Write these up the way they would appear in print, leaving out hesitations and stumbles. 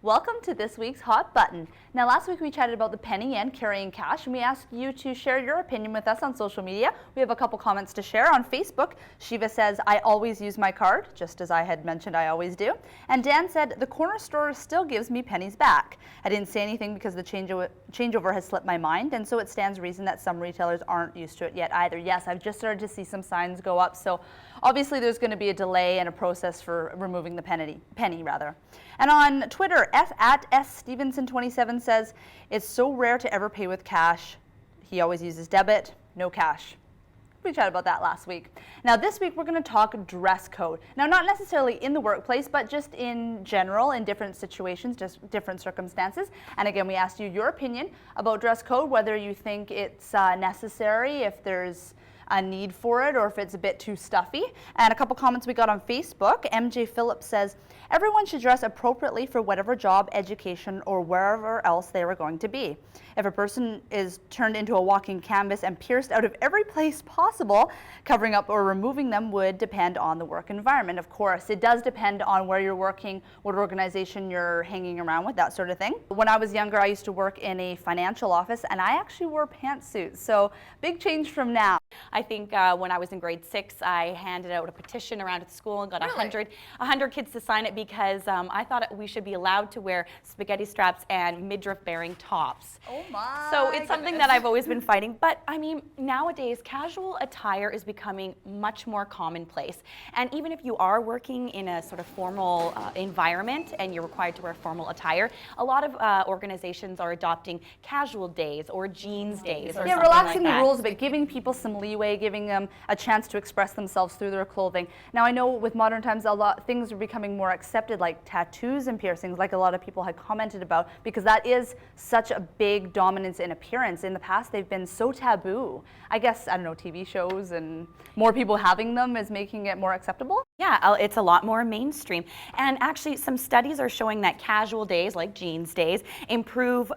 Welcome to this week's Hot Button. Now, last week we chatted about the penny and carrying cash, and we asked you to share your opinion with us on social media. We have a couple comments to share on Facebook. Shiva says, I always use my card, just as I had mentioned I always do. And Dan said, the corner store still gives me pennies back. I didn't say anything because the changeover has slipped my mind, and so it stands to reason that some retailers aren't used to it yet either. Yes, I've just started to see some signs go up, so obviously there's going to be a delay and a process for removing the penny. And on Twitter, @SStevenson27 says, it's so rare to ever pay with cash. He always uses debit, no cash. We chatted about that last week. Now this week we're going to talk dress code. Now not necessarily in the workplace, but just in general, in different situations, just different circumstances. And again, we asked you your opinion about dress code, whether you think it's necessary, if there's a need for it, or if it's a bit too stuffy. And a couple comments we got on Facebook. MJ Phillips says, everyone should dress appropriately for whatever job, education, or wherever else they are going to be. If a person is turned into a walking canvas and pierced out of every place possible, covering up or removing them would depend on the work environment. Of course, it does depend on where you're working, what organization you're hanging around with, that sort of thing. When I was younger, I used to work in a financial office, and I actually wore pantsuits, so big change from now. I think when I was in grade 6, I handed out a petition around at school and got 100 kids to sign it because I thought we should be allowed to wear spaghetti straps and midriff-bearing tops. Oh my So it's something that I've always been fighting. But I mean, nowadays, casual attire is becoming much more commonplace. And even if you are working in a sort of formal environment and you're required to wear formal attire, a lot of organizations are adopting casual days or jeans days or something relaxing like that. the rules a bit, giving people some leeway, giving them a chance to express themselves through their clothing. Now I know with modern times things are becoming more accepted, like tattoos and piercings, like a lot of people had commented about, because that is such a big dominance in appearance. In the past they've been so taboo. I guess, I don't know, TV shows and more people having them is making it more acceptable. Yeah, it's a lot more mainstream. And actually some studies are showing that casual days, like jeans days, improve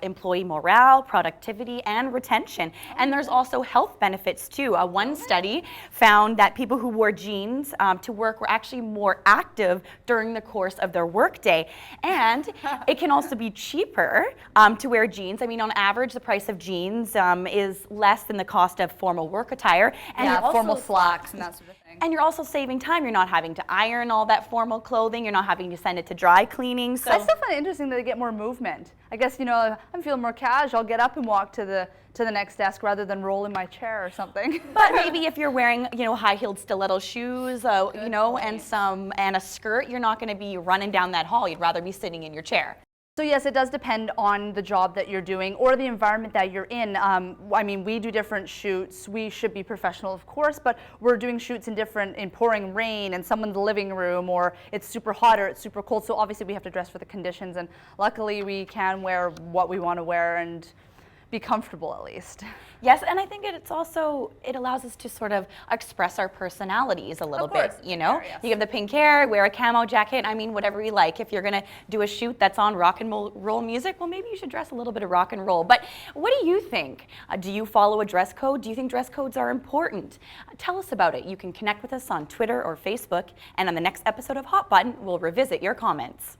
employee morale, productivity, and retention. And there's also health benefits too. One study found that people who wore jeans to work were actually more active during the course of their workday. And it can also be cheaper to wear jeans. I mean, on average, the price of jeans is less than the cost of formal work attire. And yeah, formal slacks and that sort of thing. And you're also saving time. You're not having to iron all that formal clothing. You're not having to send it to dry cleaning. So I still find it interesting that they get more movement. I guess, you know, I'm feeling more casual. I'll get up and walk to the next desk rather than roll in my chair or something. But maybe if you're wearing, you know, high-heeled stiletto shoes, you know, and a skirt, you're not going to be running down that hall. You'd rather be sitting in your chair. So yes, it does depend on the job that you're doing or the environment that you're in. I mean, we do different shoots. We should be professional, of course, but we're doing shoots in pouring rain in someone's living room, or it's super hot or it's super cold. So obviously we have to dress for the conditions, and luckily we can wear what we want to wear and be comfortable at least. Yes, and I think it allows us to sort of express our personalities a little bit, you know? Yes. You have the pink hair, wear a camo jacket, I mean, whatever you like. If you're gonna do a shoot that's on rock and roll music, well, maybe you should dress a little bit of rock and roll. But what do you think? Do you follow a dress code? Do you think dress codes are important? Tell us about it. You can connect with us on Twitter or Facebook, and on the next episode of Hot Button, we'll revisit your comments.